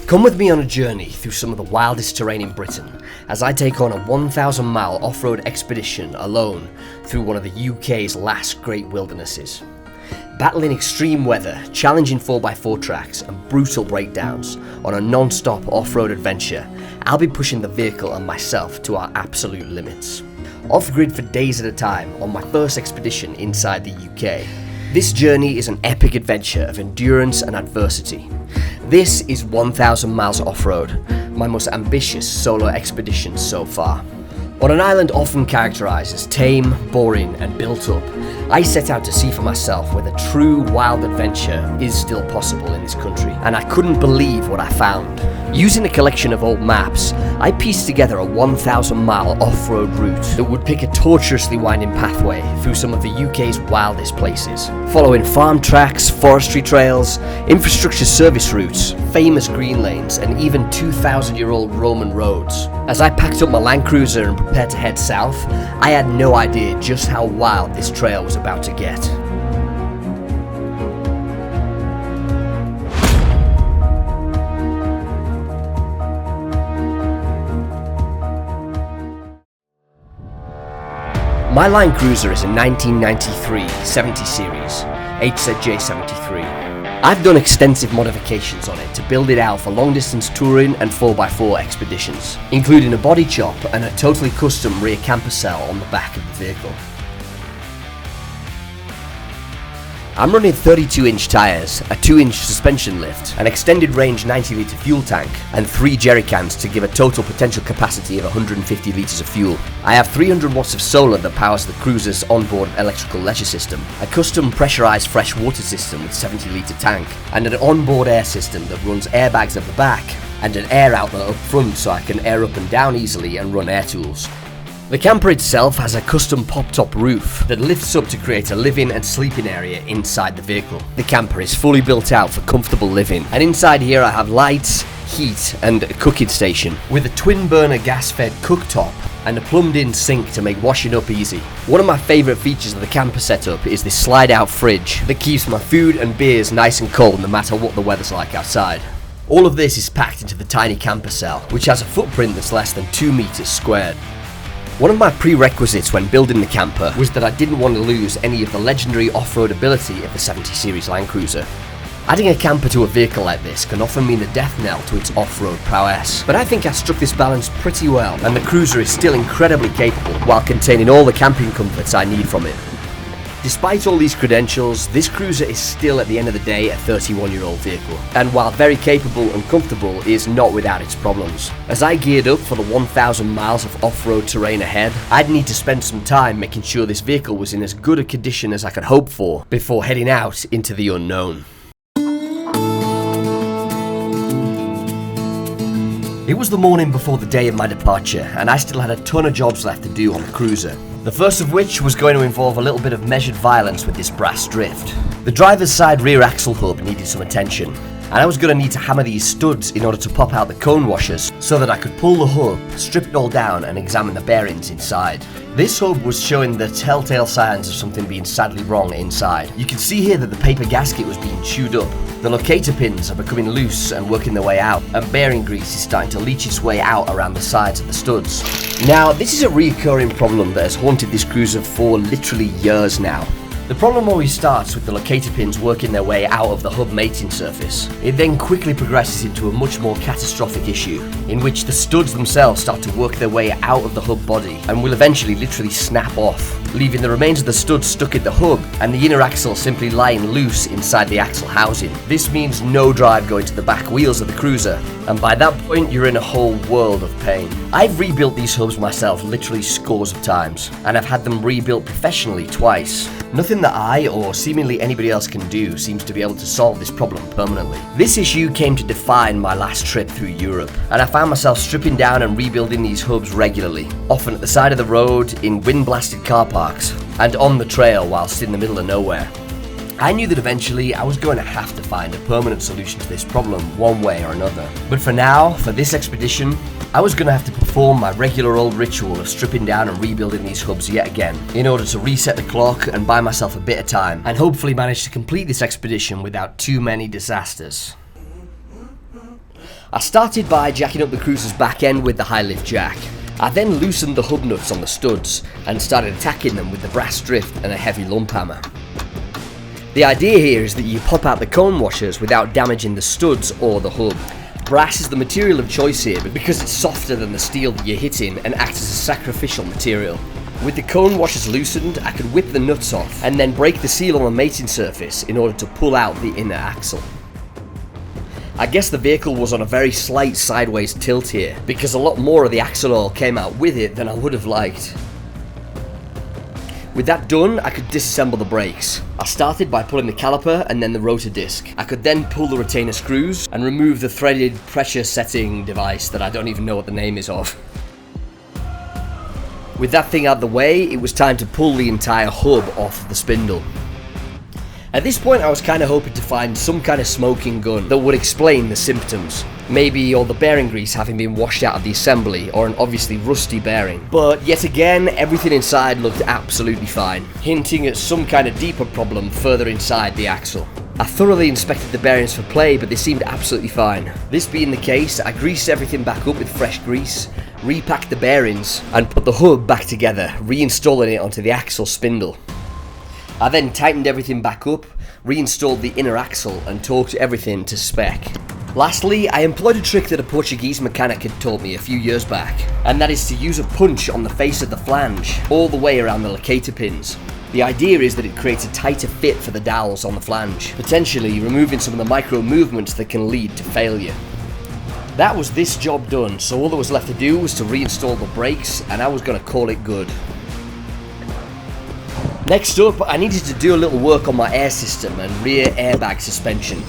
Come with me on a journey through some of the wildest terrain in Britain as I take on a 1,000-mile off-road expedition alone through one of the UK's last great wildernesses. Battling extreme weather, challenging 4x4 tracks and brutal breakdowns on a non-stop off-road adventure, I'll be pushing the vehicle and myself to our absolute limits. Off-grid for days at a time on my first expedition inside the UK. This journey is an epic adventure of endurance and adversity. This is 1,000 miles off-road, my most ambitious solo expedition so far. On an island often characterised as tame, boring and built up, I set out to see for myself whether true wild adventure is still possible in this country, and I couldn't believe what I found. Using a collection of old maps, I pieced together a 1,000-mile off-road route that would pick a tortuously winding pathway through some of the UK's wildest places, following farm tracks, forestry trails, infrastructure service routes, famous green lanes and even 2,000-year-old Roman roads. As I packed up my Land Cruiser and prepared to head south, I had no idea just how wild this trail was about to get. My Land Cruiser is a 1993 70 series, HZJ73. I've done extensive modifications on it to build it out for long distance touring and 4x4 expeditions, including a body chop and a totally custom rear camper cell on the back of the vehicle. I'm running 32-inch tyres, a 2-inch suspension lift, an extended range 90-litre fuel tank, and 3 jerry cans to give a total potential capacity of 150 litres of fuel. I have 300 watts of solar that powers the cruiser's onboard electrical leisure system, a custom pressurised fresh water system with 70-litre tank, and an onboard air system that runs airbags at the back, and an air outlet up front so I can air up and down easily and run air tools. The camper itself has a custom pop-top roof that lifts up to create a living and sleeping area inside the vehicle. The camper is fully built out for comfortable living, and inside here I have lights, heat and a cooking station with a twin burner gas-fed cooktop and a plumbed-in sink to make washing up easy. One of my favourite features of the camper setup is this slide-out fridge that keeps my food and beers nice and cold no matter what the weather's like outside. All of this is packed into the tiny camper cell, which has a footprint that's less than 2 meters squared. One of my prerequisites when building the camper was that I didn't want to lose any of the legendary off-road ability of the 70 series Land Cruiser. Adding a camper to a vehicle like this can often mean a death knell to its off-road prowess, but I think I struck this balance pretty well, and the cruiser is still incredibly capable while containing all the camping comforts I need from it. Despite all these credentials, this cruiser is still at the end of the day a 31-year-old vehicle, and while very capable and comfortable, is not without its problems. As I geared up for the 1,000 miles of off-road terrain ahead, I'd need to spend some time making sure this vehicle was in as good a condition as I could hope for before heading out into the unknown. It was the morning before the day of my departure, and I still had a ton of jobs left to do on the cruiser. The first of which was going to involve a little bit of measured violence with this brass drift. The driver's side rear axle hub needed some attention, and I was going to need to hammer these studs in order to pop out the cone washers so that I could pull the hub, strip it all down and examine the bearings inside. This hub was showing the telltale signs of something being sadly wrong inside. You can see here that the paper gasket was being chewed up. The locator pins are becoming loose and working their way out, and bearing grease is starting to leach its way out around the sides of the studs. Now, this is a recurring problem that has haunted this cruiser for literally years now. The problem always starts with the locator pins working their way out of the hub mating surface. It then quickly progresses into a much more catastrophic issue, in which the studs themselves start to work their way out of the hub body and will eventually literally snap off, leaving the remains of the studs stuck in the hub and the inner axle simply lying loose inside the axle housing. This means no drive going to the back wheels of the cruiser, and by that point you're in a whole world of pain. I've rebuilt these hubs myself literally scores of times, and I've had them rebuilt professionally twice. Nothing that I, or seemingly anybody else can do, seems to be able to solve this problem permanently. This issue came to define my last trip through Europe, and I found myself stripping down and rebuilding these hubs regularly, often at the side of the road, in wind-blasted car parks, and on the trail whilst in the middle of nowhere. I knew that eventually I was going to have to find a permanent solution to this problem one way or another. But for now, for this expedition, I was going to have to perform my regular old ritual of stripping down and rebuilding these hubs yet again, in order to reset the clock and buy myself a bit of time, and hopefully manage to complete this expedition without too many disasters. I started by jacking up the cruiser's back end with the high lift jack. I then loosened the hub nuts on the studs and started attacking them with the brass drift and a heavy lump hammer. The idea here is that you pop out the cone washers without damaging the studs or the hub. Brass is the material of choice here because it's softer than the steel that you're hitting and acts as a sacrificial material. With the cone washers loosened, I could whip the nuts off and then break the seal on the mating surface in order to pull out the inner axle. I guess the vehicle was on a very slight sideways tilt here because a lot more of the axle oil came out with it than I would have liked. With that done, I could disassemble the brakes. I started by pulling the caliper and then the rotor disc. I could then pull the retainer screws and remove the threaded pressure setting device that I don't even know what the name is of. With that thing out of the way, it was time to pull the entire hub off the spindle. At this point, I was kind of hoping to find some kind of smoking gun that would explain the symptoms. Maybe all the bearing grease having been washed out of the assembly, or an obviously rusty bearing. But yet again, everything inside looked absolutely fine, hinting at some kind of deeper problem further inside the axle. I thoroughly inspected the bearings for play, but they seemed absolutely fine. This being the case, I greased everything back up with fresh grease, repacked the bearings, and put the hub back together, reinstalling it onto the axle spindle. I then tightened everything back up, reinstalled the inner axle, and torqued everything to spec. Lastly, I employed a trick that a Portuguese mechanic had taught me a few years back, and that is to use a punch on the face of the flange, all the way around the locator pins. The idea is that it creates a tighter fit for the dowels on the flange, potentially removing some of the micro movements that can lead to failure. That was this job done, so all that was left to do was to reinstall the brakes, and I was going to call it good. Next up, I needed to do a little work on my air system and rear airbag suspension.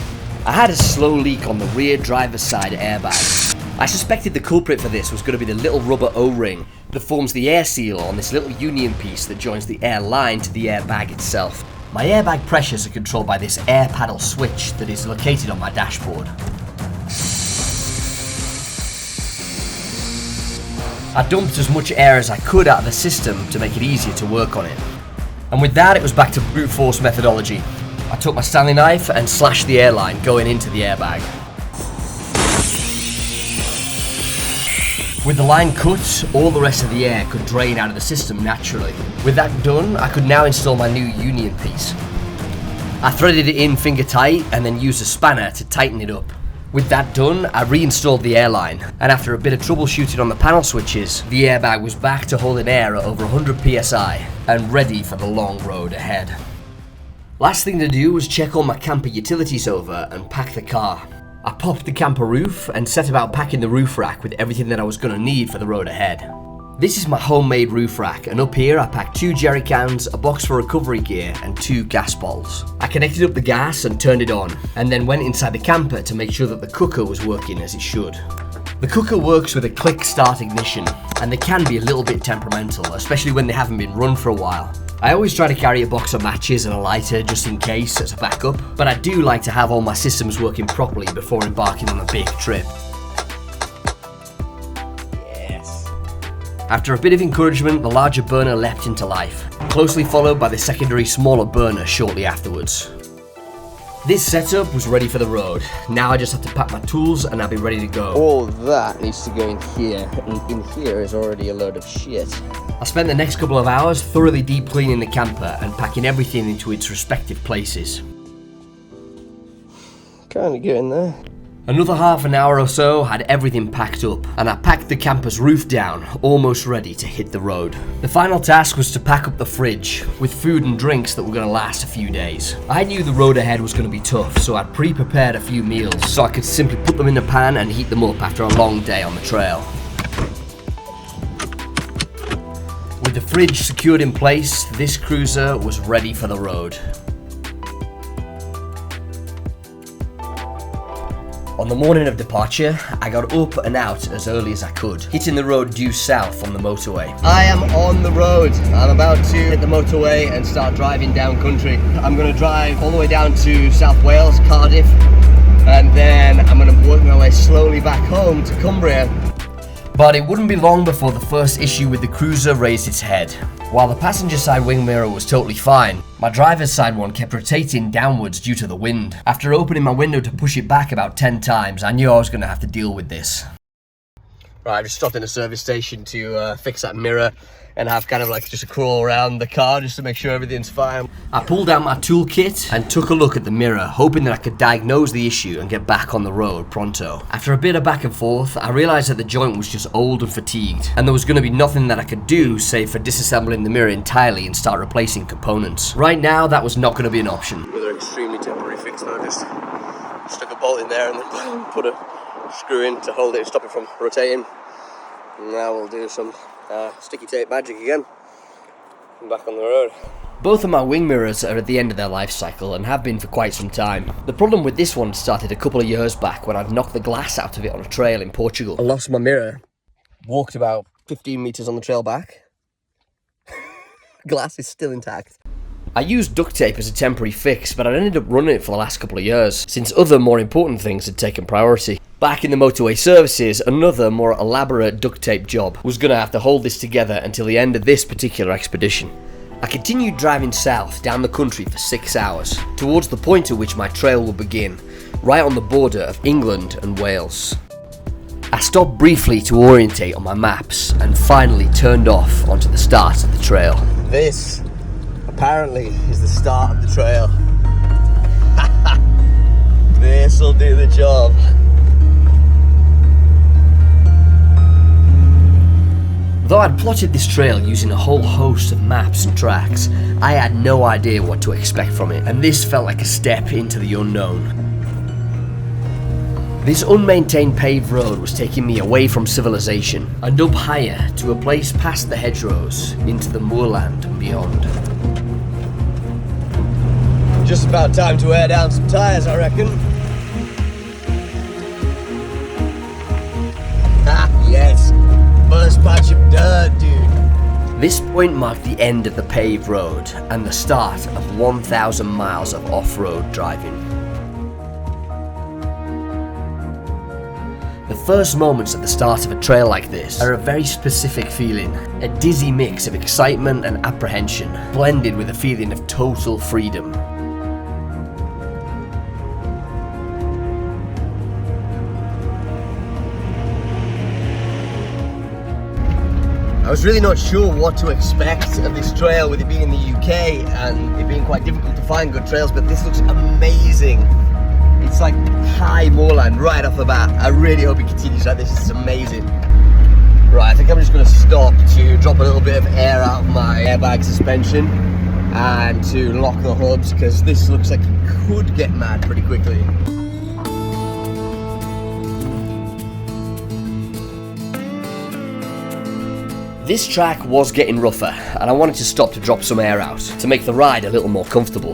I had a slow leak on the rear driver's side airbag. I suspected the culprit for this was going to be the little rubber O-ring that forms the air seal on this little union piece that joins the air line to the airbag itself. My airbag pressures are controlled by this air paddle switch that is located on my dashboard. I dumped as much air as I could out of the system to make it easier to work on it. And with that, it was back to brute force methodology. I took my Stanley knife and slashed the airline going into the airbag. With the line cut, all the rest of the air could drain out of the system naturally. With that done, I could now install my new union piece. I threaded it in finger tight and then used a spanner to tighten it up. With that done, I reinstalled the airline, and after a bit of troubleshooting on the panel switches, the airbag was back to holding air at over 100 psi and ready for the long road ahead. Last thing to do was check all my camper utilities over and pack the car. I popped the camper roof and set about packing the roof rack with everything that I was going to need for the road ahead. This is my homemade roof rack, and up here I packed 2 jerry cans, a box for recovery gear, and 2 gas balls. I connected up the gas and turned it on, and then went inside the camper to make sure that the cooker was working as it should. The cooker works with a click start ignition, and they can be a little bit temperamental, especially when they haven't been run for a while. I always try to carry a box of matches and a lighter just in case as a backup, but I do like to have all my systems working properly before embarking on a big trip. After a bit of encouragement, the larger burner leapt into life, closely followed by the secondary smaller burner shortly afterwards. This setup was ready for the road. Now I just have to pack my tools and I'll be ready to go. All that needs to go in here, and in here is already a load of shit. I spent the next couple of hours thoroughly deep cleaning the camper and packing everything into its respective places. Kind of getting there. Another half an hour or so had everything packed up, and I packed the camper's roof down, almost ready to hit the road. The final task was to pack up the fridge, with food and drinks that were going to last a few days. I knew the road ahead was going to be tough, so I'd pre-prepared a few meals, so I could simply put them in a pan and heat them up after a long day on the trail. With the fridge secured in place, this cruiser was ready for the road. On the morning of departure, I got up and out as early as I could, hitting the road due south on the motorway. I am on the road. I'm about to hit the motorway and start driving down country. I'm going to drive all the way down to South Wales, Cardiff, and then I'm going to work my way slowly back home to Cumbria. But it wouldn't be long before the first issue with the cruiser raised its head. While the passenger side wing mirror was totally fine, my driver's side one kept rotating downwards due to the wind. After opening my window to push it back about 10 times, I knew I was going to have to deal with this. Right, I just stopped in a service station to fix that mirror and have kind of like just a crawl around the car just to make sure everything's fine. I pulled out my toolkit and took a look at the mirror, hoping that I could diagnose the issue and get back on the road pronto. After a bit of back and forth, I realised that the joint was just old and fatigued, and there was going to be nothing that I could do save for disassembling the mirror entirely and start replacing components. Right now, that was not going to be an option. With an extremely temporary fix, though, I just stuck a bolt in there and then put a screw in to hold it and stop it from rotating. And now we'll do some sticky tape magic again. I'm back on the road. Both of my wing mirrors are at the end of their life cycle and have been for quite some time. The problem with this one started a couple of years back when I'd knocked the glass out of it on a trail in Portugal. I lost my mirror, walked about 15 metres on the trail back. Glass is still intact. I used duct tape as a temporary fix, but I'd ended up running it for the last couple of years, since other more important things had taken priority. Back in the motorway services, another more elaborate duct tape job was going to have to hold this together until the end of this particular expedition. I continued driving south down the country for 6 hours, towards the point at which my trail would begin, right on the border of England and Wales. I stopped briefly to orientate on my maps and finally turned off onto the start of the trail. This apparently is the start of the trail. This'll do the job. Though I'd plotted this trail using a whole host of maps and tracks, I had no idea what to expect from it, and this felt like a step into the unknown. This unmaintained paved road was taking me away from civilization and up higher to a place past the hedgerows into the moorland and beyond. Just about time to wear down some tyres, I reckon. Ah, yes. First patch of dirt, dude. This point marked the end of the paved road and the start of 1,000 miles of off-road driving. The first moments at the start of a trail like this are a very specific feeling, a dizzy mix of excitement and apprehension, blended with a feeling of total freedom. I was really not sure what to expect of this trail with it being in the UK and it being quite difficult to find good trails, but this looks amazing. It's like high moorland right off the bat. I really hope it continues like this. It's amazing. Right, I think I'm just going to stop to drop a little bit of air out of my airbag suspension and to lock the hubs because this looks like it could get mad pretty quickly. This track was getting rougher, and I wanted to stop to drop some air out, to make the ride a little more comfortable.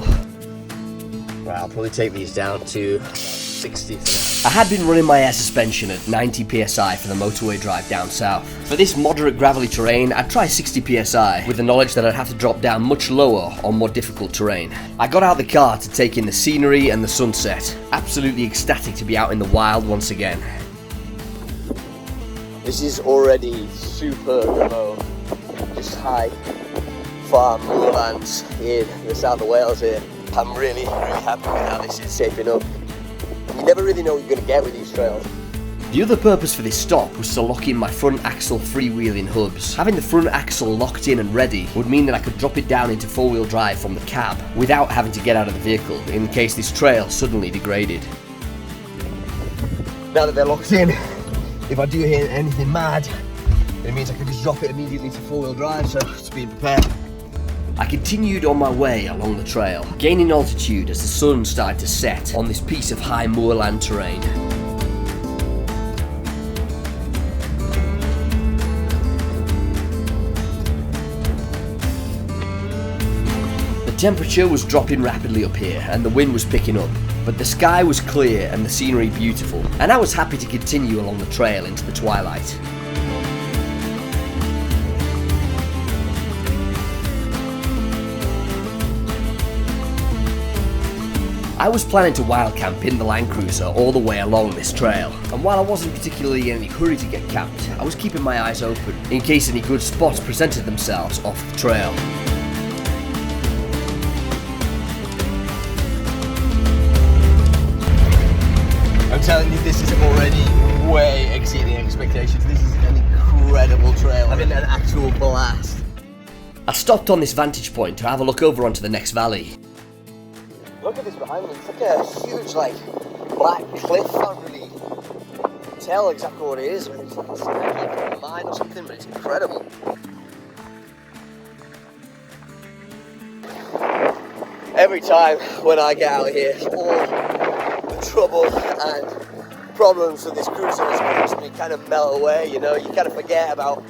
Right, I'll probably take these down to 60 for now. I had been running my air suspension at 90 psi for the motorway drive down south. For this moderate gravelly terrain, I'd try 60 psi, with the knowledge that I'd have to drop down much lower on more difficult terrain. I got out the car to take in the scenery and the sunset, absolutely ecstatic to be out in the wild once again. This is already super remote, just high farm moorlands in the south of Wales here. I'm really happy with how this is shaping up. You never really know what you're going to get with these trails. The other purpose for this stop was to lock in my front axle freewheeling hubs. Having the front axle locked in and ready would mean that I could drop it down into four-wheel drive from the cab without having to get out of the vehicle in case this trail suddenly degraded. Now that they're locked in, if I do hear anything mad, it means I can just drop it immediately to four-wheel drive, so just being prepared. I continued on my way along the trail, gaining altitude as the sun started to set on this piece of high moorland terrain. The temperature was dropping rapidly up here and the wind was picking up, but the sky was clear and the scenery beautiful, and I was happy to continue along the trail into the twilight. I was planning to wild camp in the Land Cruiser all the way along this trail, and while I wasn't particularly in any hurry to get camped, I was keeping my eyes open in case any good spots presented themselves off the trail. I'm telling you, this is already way exceeding expectations. This is an incredible trail. I mean, an actual blast. I stopped on this vantage point to have a look over onto the next valley. Look at this behind me. It's like a huge, black cliff. I can't really tell exactly what it is. It's like a mine or something, but it's incredible. Every time when I get out here, all the trouble and problems with this cruiser makes me kind of melt away. You know, you kind of forget about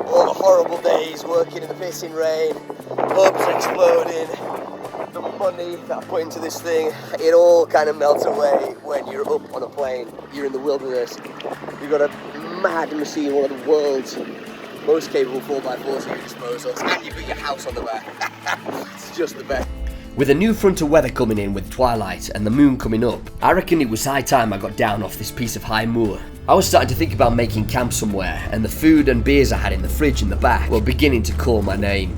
all the horrible days working in the pissing rain, hubs exploding, the money that I put into this thing. It all kind of melts away when you're up on a plane, you're in the wilderness, you've got a mad machine, one of the world's most capable 4x4s at your disposal, and you've got your house on the back. It's just the best. With a new front of weather coming in with twilight and the moon coming up, I reckon it was high time I got down off this piece of high moor. I was starting to think about making camp somewhere, and the food and beers I had in the fridge in the back were beginning to call my name.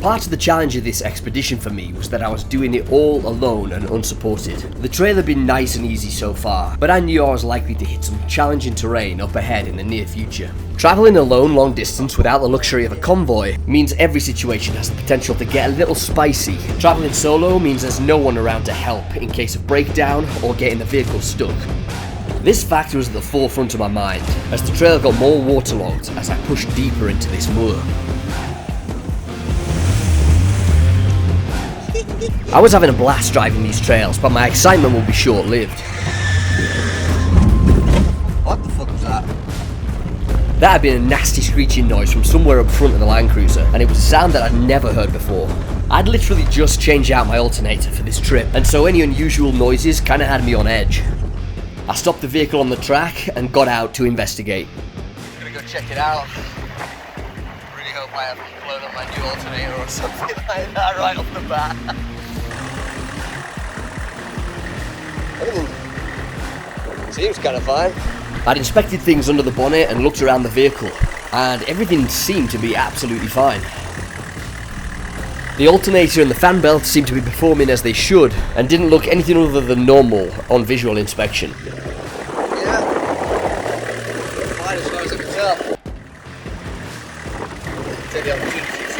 Part of the challenge of this expedition for me was that I was doing it all alone and unsupported. The trail had been nice and easy so far, but I knew I was likely to hit some challenging terrain up ahead in the near future. Travelling alone long distance without the luxury of a convoy means every situation has the potential to get a little spicy. Travelling solo means there's no one around to help in case of breakdown or getting the vehicle stuck. This factor was at the forefront of my mind as the trail got more waterlogged as I pushed deeper into this moor. I was having a blast driving these trails, but my excitement will be short-lived. What the fuck was that? That had been a nasty screeching noise from somewhere up front of the Land Cruiser, and it was a sound that I'd never heard before. I'd literally just changed out my alternator for this trip, and so any unusual noises kinda had me on edge. I stopped the vehicle on the track and got out to investigate. I'm gonna go check it out. Really hope I haven't blown up my new alternator or something like that right off the bat. Everything seems kind of fine. I'd inspected things under the bonnet and looked around the vehicle, and everything seemed to be absolutely fine. The alternator and the fan belt seemed to be performing as they should, and didn't look anything other than normal on visual inspection. Yeah, fine as far as I can tell. Take the opportunity to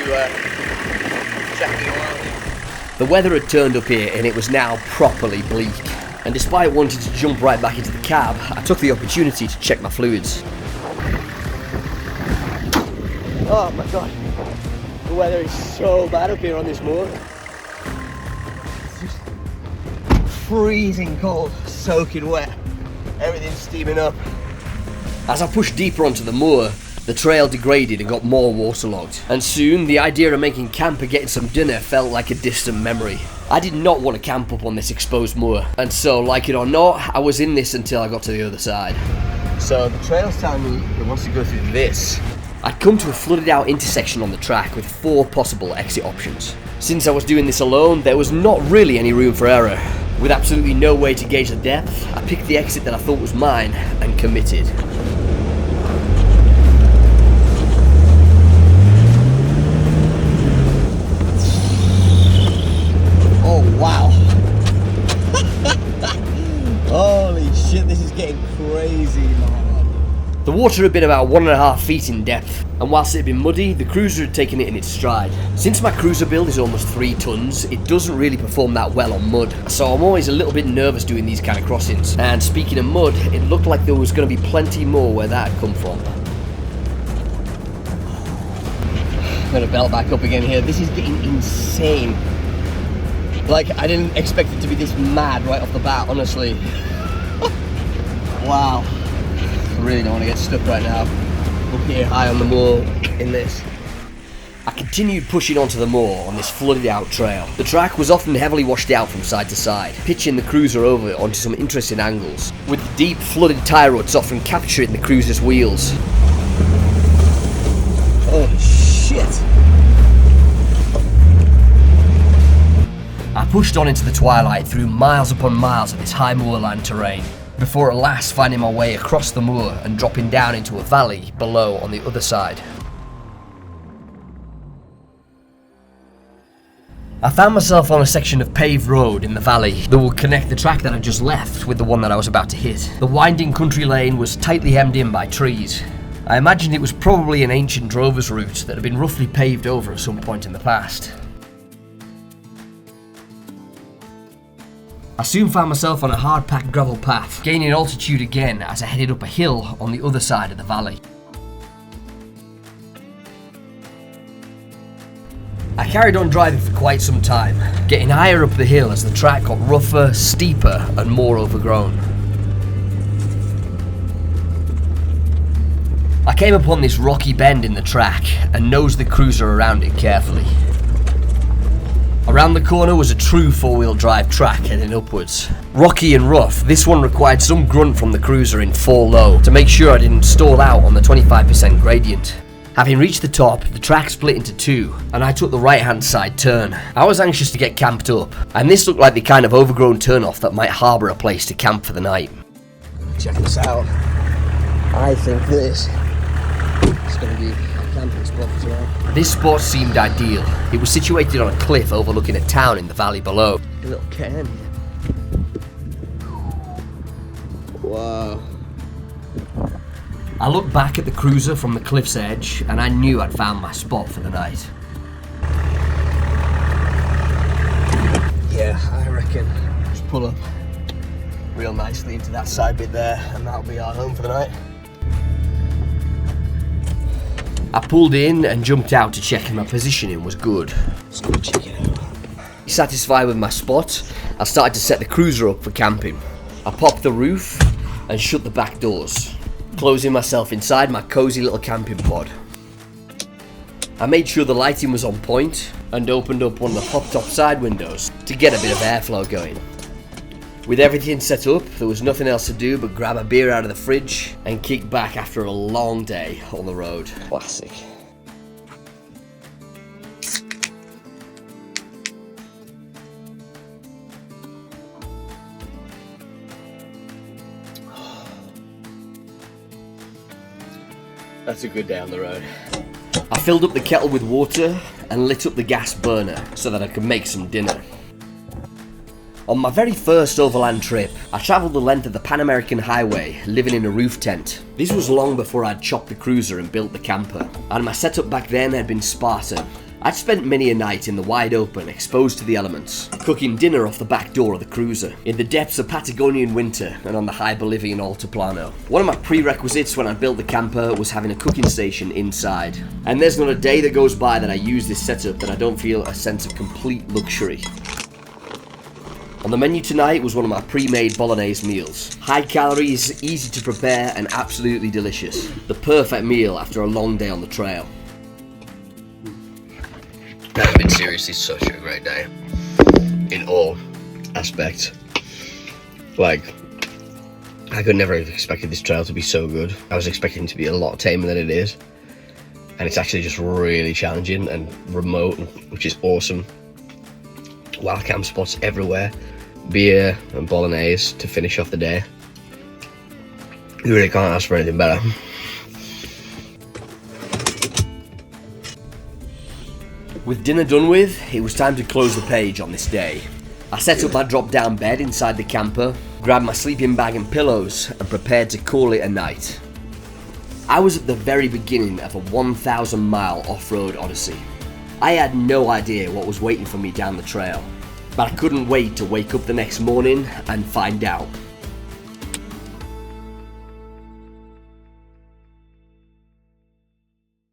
check the oil. The weather had turned up here and it was now properly bleak. And despite wanting to jump right back into the cab, I took the opportunity to check my fluids. Oh my god, the weather is so bad up here on this moor. It's just freezing cold, soaking wet, everything's steaming up. As I pushed deeper onto the moor, the trail degraded and got more waterlogged, and soon the idea of making camp and getting some dinner felt like a distant memory. I did not want to camp up on this exposed moor, and so, like it or not, I was in this until I got to the other side. So the trail's telling me it wants to go through this. I'd come to a flooded out intersection on the track with 4 possible exit options. Since I was doing this alone, there was not really any room for error. With absolutely no way to gauge the depth, I picked the exit that I thought was mine and committed. Wow. Holy shit, this is getting crazy, man. The water had been about 1.5 feet in depth, and whilst it had been muddy, the cruiser had taken it in its stride. Since my cruiser build is almost 3 tons, it doesn't really perform that well on mud, so I'm always a little bit nervous doing these kind of crossings. And speaking of mud, it looked like there was going to be plenty more where that had come from. I'm gonna belt back up again here. This is getting insane. Like, I didn't expect it to be this mad right off the bat, honestly. Wow. I really don't want to get stuck right now. Up here high on the moor in this. I continued pushing onto the moor on this flooded out trail. The track was often heavily washed out from side to side, pitching the cruiser over onto some interesting angles, with the deep flooded tyre ruts often capturing the cruiser's wheels. Holy shit. I pushed on into the twilight through miles upon miles of this high moorland terrain, before at last finding my way across the moor and dropping down into a valley below on the other side. I found myself on a section of paved road in the valley that would connect the track that I just left with the one that I was about to hit. The winding country lane was tightly hemmed in by trees. I imagined it was probably an ancient drover's route that had been roughly paved over at some point in the past. I soon found myself on a hard-packed gravel path, gaining altitude again as I headed up a hill on the other side of the valley. I carried on driving for quite some time, getting higher up the hill as the track got rougher, steeper and more overgrown. I came upon this rocky bend in the track and nosed the cruiser around it carefully. Around the corner was a true four-wheel drive track heading upwards. Rocky and rough, this one required some grunt from the cruiser in 4 low to make sure I didn't stall out on the 25% gradient. Having reached the top, the track split into 2, and I took the right-hand side turn. I was anxious to get camped up, and this looked like the kind of overgrown turnoff that might harbour a place to camp for the night. Check this out. I think this is going to be a camping spot as well. This spot seemed ideal. It was situated on a cliff overlooking a town in the valley below. A little can. Wow. I looked back at the cruiser from the cliff's edge, and I knew I'd found my spot for the night. Yeah, I reckon just pull up real nicely into that side bit there, and that'll be our home for the night. I pulled in and jumped out to check if my positioning was good. Let's go check it out. Satisfied with my spot, I started to set the cruiser up for camping. I popped the roof and shut the back doors, closing myself inside my cozy little camping pod. I made sure the lighting was on point and opened up one of the pop-top side windows to get a bit of airflow going. With everything set up, there was nothing else to do but grab a beer out of the fridge and kick back after a long day on the road. Classic. That's a good day on the road. I filled up the kettle with water and lit up the gas burner so that I could make some dinner. On my very first overland trip, I travelled the length of the Pan American Highway, living in a roof tent. This was long before I'd chopped the cruiser and built the camper, and my setup back then had been Spartan. I'd spent many a night in the wide open, exposed to the elements, cooking dinner off the back door of the cruiser, in the depths of Patagonian winter and on the high Bolivian Altiplano. One of my prerequisites when I built the camper was having a cooking station inside, and there's not a day that goes by that I use this setup that I don't feel a sense of complete luxury. On the menu tonight was one of my pre-made bolognese meals. High calories, easy to prepare and absolutely delicious. The perfect meal after a long day on the trail. That has been seriously such a great day. In all aspects. Like, I could never have expected this trail to be so good. I was expecting it to be a lot tamer than it is. And it's actually just really challenging and remote, which is awesome. Wild camp spots everywhere. Beer and bolognese to finish off the day. You really can't ask for anything better. With dinner done with, it was time to close the page on this day. I set up my drop-down bed inside the camper, grabbed my sleeping bag and pillows, and prepared to call it a night. I was at the very beginning of a 1,000-mile off-road odyssey. I had no idea what was waiting for me down the trail, but I couldn't wait to wake up the next morning and find out.